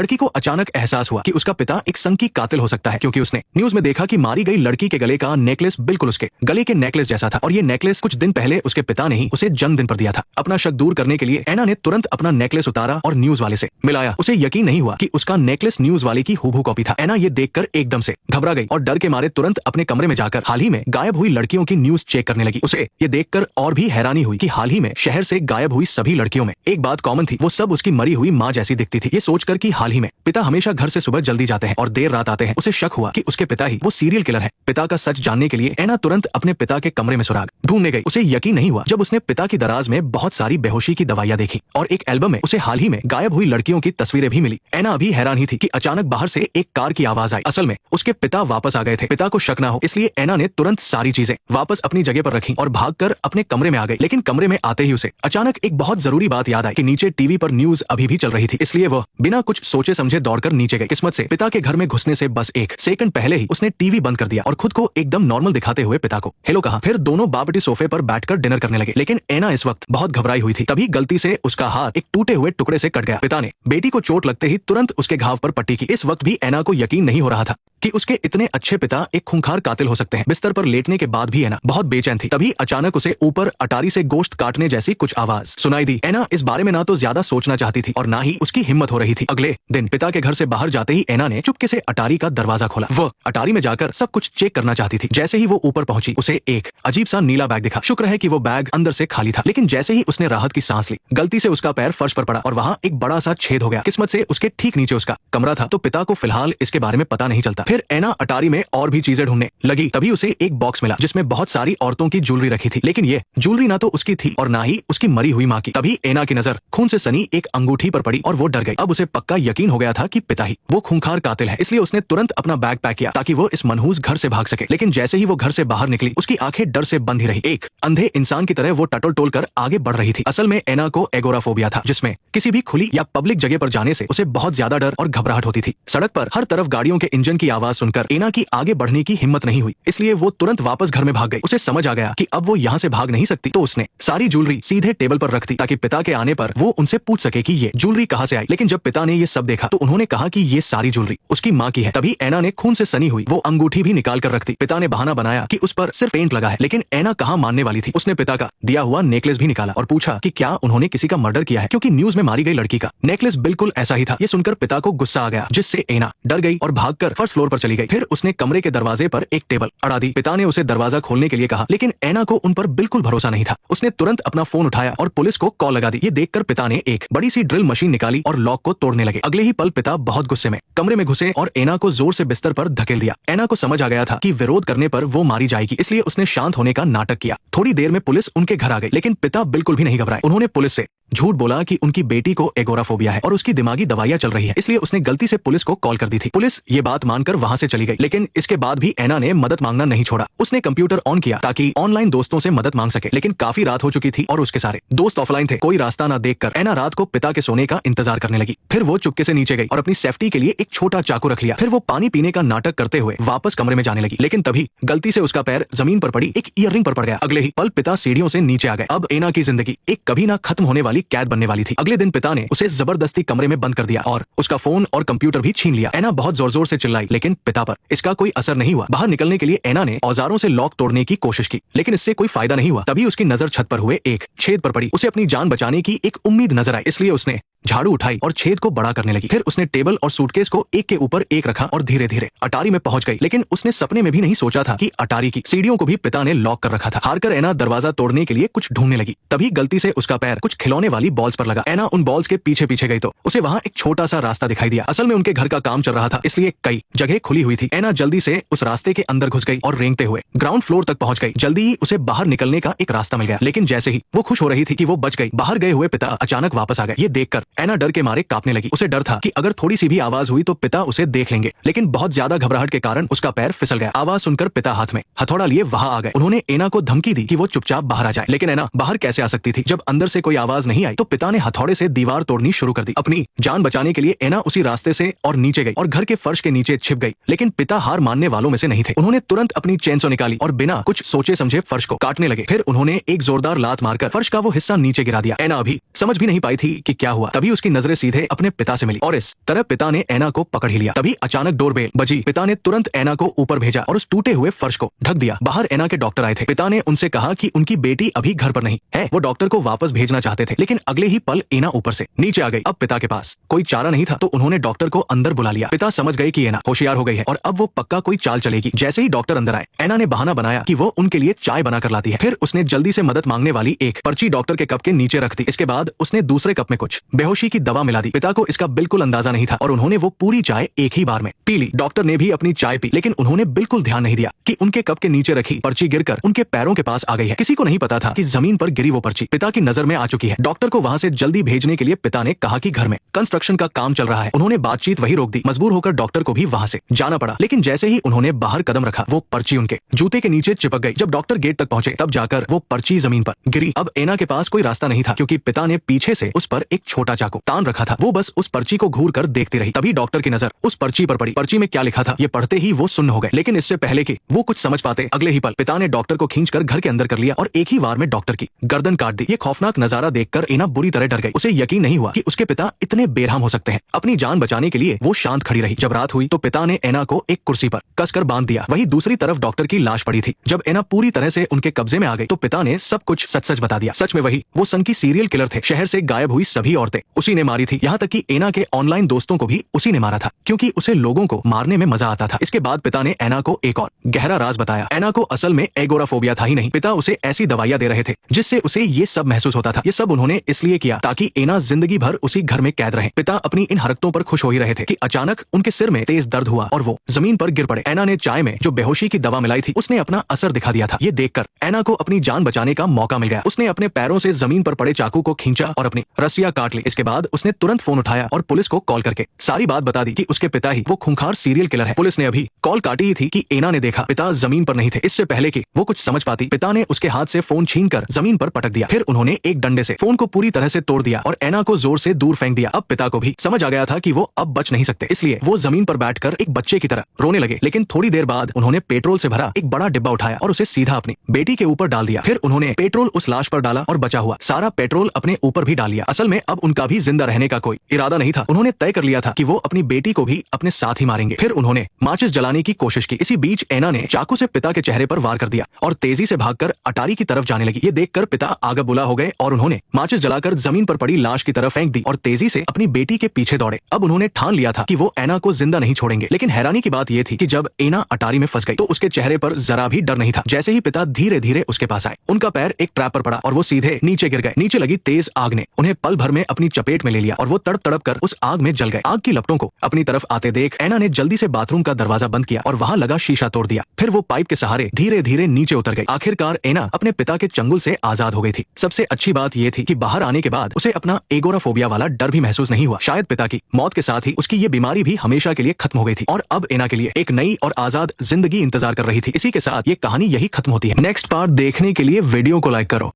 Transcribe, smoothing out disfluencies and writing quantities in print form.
लड़की को अचानक एहसास हुआ कि उसका पिता एक संकी कातिल हो सकता है, क्योंकि उसने न्यूज में देखा कि मारी गई लड़की के गले का नेकलेस बिल्कुल उसके गले के नेकलेस जैसा था और ये नेकलेस कुछ दिन पहले उसके पिता ने ही उसे जन्मदिन पर दिया था। अपना शक दूर करने के लिए एना ने तुरंत अपना नेकलेस उतारा और न्यूज वाले से मिलाया। उसे यकीन नहीं हुआ कि उसका नेकलेस न्यूज वाले की हूबहू कॉपी था। एना ये देखकर एकदम से घबरा गई और डर के मारे तुरंत अपने कमरे में जाकर हाल ही में गायब हुई लड़कियों की न्यूज चेक करने लगी। उसे ये देखकर और भी हैरानी हुई कि हाल ही में शहर से गायब हुई सभी लड़कियों में एक बात कॉमन थी, वो सब उसकी मरी हुई माँ जैसी दिखती थी। ये सोचकर कि हाल ही में पिता हमेशा घर से सुबह जल्दी जाते हैं और देर रात आते हैं, उसे शक हुआ कि उसके पिता ही वो सीरियल किलर है। पिता का सच जानने के लिए एना तुरंत अपने पिता के कमरे में सुराग ढूंढने गई। उसे यकीन नहीं हुआ जब उसने पिता की दराज में बहुत सारी बेहोशी की दवाइयां देखी और एक एल्बम में उसे हाल ही में गायब हुई लड़कियों की तस्वीरें भी मिली। एना अभी हैरान ही थी कि अचानक बाहर से एक कार की आवाज आई। असल में उसके पिता वापस आ गए थे। पिता को शक ना हो इसलिए एना ने तुरंत सारी चीजें वापस अपनी जगह पर रखी और भागकर अपने कमरे में आ गई। लेकिन कमरे में आते ही उसे अचानक एक बहुत जरूरी बात याद आई कि नीचे टीवी पर न्यूज अभी भी चल रही थी, इसलिए वह बिना कुछ सोचे समझे दौड़कर नीचे गई। किस्मत से पिता के घर में घुसने से बस एक सेकंड पहले ही उसने टीवी बंद कर दिया और खुद को एकदम नॉर्मल दिखाते हुए पिता को हेलो कहा। फिर दोनों बापटी सोफे पर बैठकर डिनर करने लगे। लेकिन एना इस वक्त बहुत घबराई हुई थी। तभी गलती से उसका हाथ एक टूटे हुए टुकड़े से कट गया। पिता ने बेटी को चोट लगते ही तुरंत उसके घाव पर पट्टी की। इस वक्त भी एना को यकीन नहीं हो रहा था कि उसके इतने अच्छे पिता एक खूंखार कातिल हो सकते हैं। बिस्तर पर लेटने के बाद भी एना बहुत बेचैन थी। तभी अचानक उसे ऊपर अटारी से गोश्त काटने जैसी कुछ आवाज सुनाई दी। एना इस बारे में ना तो ज्यादा सोचना चाहती थी और ना ही उसकी हिम्मत हो रही थी। अगले दिन पिता के घर से बाहर जाते ही एना ने चुपके से अटारी का दरवाजा खोला। वह अटारी में जाकर सब कुछ चेक करना चाहती थी। जैसे ही वो ऊपर पहुंची उसे एक अजीब सा नीला बैग दिखा। शुक्र है कि वो बैग अंदर से खाली था। लेकिन जैसे ही उसने राहत की सांस ली, गलती से उसका पैर फर्श पर पड़ा और वहां एक बड़ा सा छेद हो गया। किस्मत से उसके ठीक नीचे उसका कमरा था, तो पिता को फिलहाल इसके बारे में पता नहीं चलता। फिर एना अटारी में और भी चीजें ढूंढने लगी। तभी उसे एक बॉक्स मिला जिसमें बहुत सारी औरतों की ज्वेलरी रखी थी। लेकिन ये ज्वेलरी ना तो उसकी थी और ना ही उसकी मरी हुई माँ की। तभी एना की नजर खून से सनी एक अंगूठी पर पड़ी और वो डर गई। अब उसे पक्का यकीन हो गया था कि पिता ही वो खूंखार कातिल है, इसलिए उसने तुरंत अपना बैग पैक किया ताकि वो इस मनहूस घर से भाग सके। लेकिन जैसे ही वो घर से बाहर निकली, उसकी आंखें डर से बंद ही रही। एक अंधे इंसान की तरह वो टटोल टोल कर आगे बढ़ रही थी। असल में एना को एगोराफोबिया था, जिसमें किसी भी खुली या पब्लिक जगह पर जाने से उसे बहुत ज्यादा डर और घबराहट होती थी। सड़क पर हर तरफ गाड़ियों के इंजन की आवाज सुनकर एना की आगे बढ़ने की हिम्मत नहीं हुई, इसलिए वो तुरंत वापस घर में भाग गई। उसे समझ आ गया कि अब वो यहाँ से भाग नहीं सकती, तो उसने सारी ज्वेलरी सीधे टेबल पर रख दी ताकि पिता के आने पर वो उनसे पूछ सके कि ये ज्वेलरी कहाँ से आई। लेकिन जब पिता ने ये सब देखा तो उन्होंने कहा कि ये सारी ज्वेलरी उसकी माँ की है। तभी एना ने खून से सनी हुई वो अंगूठी भी निकाल कर रख दी। पिता ने बहाना बनाया कि उस पर सिर्फ पेंट लगा है, लेकिन एना कहाँ मानने वाली थी। उसने पिता का दिया हुआ नेकलेस भी निकाला और पूछा कि क्या उन्होंने किसी का मर्डर किया है, क्योंकि न्यूज में मारी गई लड़की का नेकलेस बिल्कुल ऐसा ही था। ये सुनकर पिता को गुस्सा आ गया, जिससे एना डर गई और भागकर फर्स्ट फ्लोर पर चली गई। फिर उसने कमरे के दरवाजे पर एक टेबल अड़ा दी। पिता ने उसे दरवाजा खोलने के लिए कहा, लेकिन एना को उन पर बिल्कुल भरोसा नहीं था। उसने तुरंत अपना फोन उठाया और पुलिस को कॉल लगा दी। ये देखकर पिता ने एक बड़ी सी ड्रिल मशीन निकाली और लॉक को तोड़ने लगे। अगले ही पल पिता बहुत गुस्से में कमरे में घुसे और एना को जोर से बिस्तर पर धकेल दिया। एना को समझ आ गया था कि विरोध करने पर वो मारी जाएगी, इसलिए उसने शांत होने का नाटक किया। थोड़ी देर में पुलिस उनके घर आ गई, लेकिन पिता बिल्कुल भी नहीं घबराए। उन्होंने पुलिस से झूठ बोला कि उनकी बेटी को एगोराफोबिया है और उसकी दिमागी दवाइयां चल रही है, इसलिए उसने गलती से पुलिस को कॉल कर दी थी। पुलिस ये बात मानकर वहां से चली गई, लेकिन इसके बाद भी एना ने मदद मांगना नहीं छोड़ा। उसने कंप्यूटर ऑन किया ताकि ऑनलाइन दोस्तों से मदद मांग सके, लेकिन काफी रात हो चुकी थी और उसके सारे दोस्त ऑफलाइन थे। कोई रास्ता न देखकर एना रात को पिता के सोने का इंतजार करने लगी। फिर वो चुपके से नीचे गई और अपनी सेफ्टी के लिए एक छोटा चाकू रख लिया। फिर वो पानी पीने का नाटक करते हुए वापस कमरे में जाने लगी, लेकिन तभी गलती से उसका पैर जमीन पर पड़ी एक ईयररिंग पर पड़ गया। अगले ही पल पिता सीढ़ियों से नीचे आ गए। अब एना की जिंदगी एक कभी ना खत्म होने वाली कैद बनने वाली थी। अगले दिन पिता ने उसे जबरदस्ती कमरे में बंद कर दिया और उसका फोन और कंप्यूटर भी छीन लिया। एना बहुत जोर जोर से चिल्लाई, लेकिन पिता पर इसका कोई असर नहीं हुआ। बाहर निकलने के लिए एना ने औजारों से लॉक तोड़ने की कोशिश की, लेकिन इससे कोई फायदा नहीं हुआ। तभी उसकी नजर छत पर हुए एक छेद पर पड़ी। उसे अपनी जान बचाने की एक उम्मीद नजर आई, इसलिए उसने झाड़ू उठाई और छेद को बड़ा करने लगी। फिर उसने टेबल और सूटकेस को एक के ऊपर एक रखा और धीरे धीरे अटारी में पहुंच गई। लेकिन उसने सपने में भी नहीं सोचा था कि अटारी की सीढ़ियों को भी पिता ने लॉक कर रखा था। हारकर एना दरवाजा तोड़ने के लिए कुछ ढूंढने लगी। तभी गलती से उसका पैर कुछ खिलौने वाली बॉल्स पर लगा। एना उन बॉल्स के पीछे पीछे गई तो उसे वहां एक छोटा सा रास्ता दिखाई दिया। असल में उनके घर का काम चल रहा था, इसलिए कई जगह खुली हुई थी। एना जल्दी से उस रास्ते के अंदर घुस गई और रेंगते हुए ग्राउंड फ्लोर तक पहुंच गई। जल्दी ही उसे बाहर निकलने का एक रास्ता मिल गया, लेकिन जैसे ही वो खुश हो रही थी कि वो बच गई, बाहर गए हुए पिता अचानक वापस आ गए। ये देखकर एना डर के मारे कांपने लगी। उसे डर था कि अगर थोड़ी सी भी आवाज हुई तो पिता उसे देख लेंगे, लेकिन बहुत ज्यादा घबराहट के कारण उसका पैर फिसल गया। आवाज सुनकर पिता हाथ में हथौड़ा लिए वहां आ गए। उन्होंने एना को धमकी दी कि वो चुपचाप बाहर आ जाए, लेकिन एना बाहर कैसे आ सकती थी जब अंदर से कोई आवाज नहीं आई। तो पिता ने हथौड़े से दीवार तोड़नी शुरू कर दी। अपनी जान बचाने के लिए एना उसी रास्ते से और नीचे गई और घर के फर्श के नीचे छिप गई, लेकिन पिता हार मानने वालों में से नहीं थे। उन्होंने तुरंत अपनी चेनसो निकाली और बिना कुछ सोचे समझे फर्श को काटने लगे। फिर उन्होंने एक जोरदार लात मारकर फर्श का वो हिस्सा नीचे गिरा दिया। एना अभी समझ भी नहीं पाई थी कि क्या हुआ। तभी उसकी नजरें सीधे अपने पिता से मिली और इस तरह पिता ने एना को पकड़ ही लिया। तभी अचानक डोरबेल बजी। पिता ने तुरंत एना को ऊपर भेजा और उस टूटे हुए फर्श को ढक दिया। बाहर एना के डॉक्टर आए थे। पिता ने उनसे कहा कि उनकी बेटी अभी घर पर नहीं है। वो डॉक्टर को वापस भेजना चाहते थे, लेकिन अगले ही पल एना ऊपर से नीचे आ गई। अब पिता के पास कोई चारा नहीं था, तो उन्होंने डॉक्टर को अंदर बुला लिया। पिता समझ गए कि एना होशियार हो गई है और अब वो पक्का कोई चाल चलेगी। जैसे ही डॉक्टर अंदर आए, एना ने बहाना बनाया कि वो उनके लिए चाय बना कर लाती है। फिर उसने जल्दी से मदद मांगने वाली एक पर्ची डॉक्टर के कप के नीचे रख दी। इसके बाद उसने दूसरे कप में कुछ बेहोशी की दवा मिला दी। पिता को इसका बिल्कुल अंदाजा नहीं था और उन्होंने वो पूरी चाय एक ही बार में पी ली। डॉक्टर ने भी अपनी चाय पी, लेकिन उन्होंने बिल्कुल ध्यान नहीं दिया कि उनके कप के नीचे रखी पर्ची गिरकर उनके पैरों के पास आ गई है। किसी को नहीं पता था कि जमीन पर गिरी वो पर्ची पिता की नजर में आ चुकी है। डॉक्टर को वहां से जल्दी भेजने के लिए पिता ने कहा कि घर में कंस्ट्रक्शन का काम चल रहा है। उन्होंने बातचीत वही रोक दी। मजबूर होकर डॉक्टर को भी वहां से जाना पड़ा, लेकिन जैसे ही उन्होंने बाहर कदम रखा, वो पर्ची उनके जूते के नीचे चिपक गई। जब डॉक्टर गेट तक पहुंचे, तब जाकर वो पर्ची जमीन पर गिरी। अब एना के पास कोई रास्ता नहीं था, क्योंकि पिता ने पीछे से उस पर एक छोटा चाकू तान रखा था। वो बस उस पर्ची को घूर कर देखती रही। तभी डॉक्टर की नजर उस पर्ची पर पड़ी। पर्ची में क्या लिखा था, ये पढ़ते ही वो सुन्न हो गए। लेकिन इससे पहले कि वो कुछ समझ पाते, अगले ही पल पिता ने डॉक्टर को खींचकर घर के अंदर कर लिया और एक ही वार में डॉक्टर की गर्दन काट दी। ये खौफनाक नजारा देखकर एना बुरी तरह डर गई। उसे यकीन नहीं हुआ कि उसके पिता इतने बेरहम हो सकते हैं। अपनी जान बचाने के लिए वो शांत खड़ी रही। जब रात हुई तो पिता ने एना को एक कुर्सी पर कसकर बांध दिया। वहीं दूसरी तरफ डॉक्टर की लाश पड़ी थी। जब एना पूरी तरह से उनके कब्जे में आ गई, तो पिता ने सब कुछ सच सच बता दिया। सच में वही वो सनकी सीरियल किलर थे। शहर से गायब हुई सभी औरतें उसी ने मारी थी। यहाँ तक कि एना के ऑनलाइन दोस्तों को भी उसी ने मारा था, क्योंकि उसे लोगों को मारने में मजा आता था। इसके बाद पिता ने एना को एक और गहरा राज बताया। एना को असल में एगोराफोबिया था ही नहीं। पिता उसे ऐसी दवाइयां दे रहे थे जिससे उसे ये सब महसूस होता था। ये सब उन्होंने इसलिए किया ताकि एना जिंदगी भर उसी घर में कैद रहे। पिता अपनी इन हरकतों पर खुश हो ही रहे थे कि अचानक उनके सिर में तेज दर्द हुआ और वो जमीन पर गिर पड़े। एना ने चाय में जो बेहोशी की दवा मिलाई थी, उसने अपना असर दिखा दिया था। ये देखकर एना को अपनी जान बचाने का मौका मिल गया। उसने अपने पैरों से जमीन पर पड़े चाकू को खींचा और अपनी रस्सियां काट ली। इसके बाद उसने तुरंत फोन उठाया और पुलिस को कॉल करके सारी बात बता दी कि उसके पिता ही वो खूंखार सीरियल किलर है। पुलिस ने अभी कॉल काटी ही थी कि एना ने देखा पिता जमीन पर नहीं थे। इससे पहले कि वो कुछ समझ पाती, पिता ने उसके हाथ से फोन छीनकर जमीन पर पटक दिया। फिर उन्होंने एक डंडे से फोन को पूरी तरह से तोड़ दिया और एना को जोर से दूर फेंक दिया। अब पिता को भी समझ आ गया था कि वो अब बच नहीं सकते, इसलिए वो जमीन पर बैठकर एक बच्चे की तरह रोने लगे। लेकिन थोड़ी देर बाद उन्होंने पेट्रोल से भरा एक बड़ा डिब्बा उठाया और उसे सीधा अपनी बेटी के ऊपर डाल दिया। फिर उन्होंने पेट्रोल उस लाश पर डाला और बचा हुआ सारा पेट्रोल अपने ऊपर भी डाल लिया। असल में अब उनका भी जिंदा रहने का कोई इरादा नहीं था। उन्होंने तय कर लिया था कि वो अपनी बेटी को भी अपने साथ ही मारेंगे। फिर उन्होंने माचिस जलाने की कोशिश की। इसी बीच एना ने चाकू से पिता के चेहरे पर वार कर दिया और तेजी से भागकर अटारी की तरफ जाने लगी। ये देखकर पिता आग बुला हो गए और उन्होंने माचिस जलाकर जमीन पर पड़ी लाश की तरफ फेंक दी और तेजी से अपनी बेटी के पीछे दौड़े। अब उन्होंने ठान लिया था कि वो एना को जिंदा नहीं छोड़ेंगे। लेकिन हैरानी की बात यह थी कि जब एना अटारी में फंस गई तो उसके चेहरे पर जरा भी डर नहीं था। जैसे ही पिता धीरे धीरे उसके पास आए, उनका पैर एक ट्रैप पर पड़ा और वो सीधे नीचे गिर गए। नीचे लगी तेज आग ने उन्हें पल भर में अपनी चपेट में ले लिया और वो तड़प तड़प कर उस आग में जल गए। आग की लपटों को अपनी तरफ आते देख एना ने जल्दी से बाथरूम का दरवाजा बंद किया और वहां लगा शीशा तोड़ दिया। फिर वो पाइप के सहारे धीरे धीरे नीचे उतर गई। आखिरकार एना अपने पिता के चंगुल से आजाद हो गई थी। सबसे अच्छी बात यह थी कि बाहर आने के बाद उसे अपना एगोराफोबिया वाला डर भी महसूस नहीं हुआ। शायद पिता की मौत के साथ ही उसकी ये बीमारी भी हमेशा के लिए खत्म हो गई थी और अब एना के लिए एक नई और आजाद जिंदगी इंतजार कर रही थी। इसी के साथ ये कहानी यही खत्म होती है। नेक्स्ट पार्ट देखने के लिए वीडियो को लाइक करो।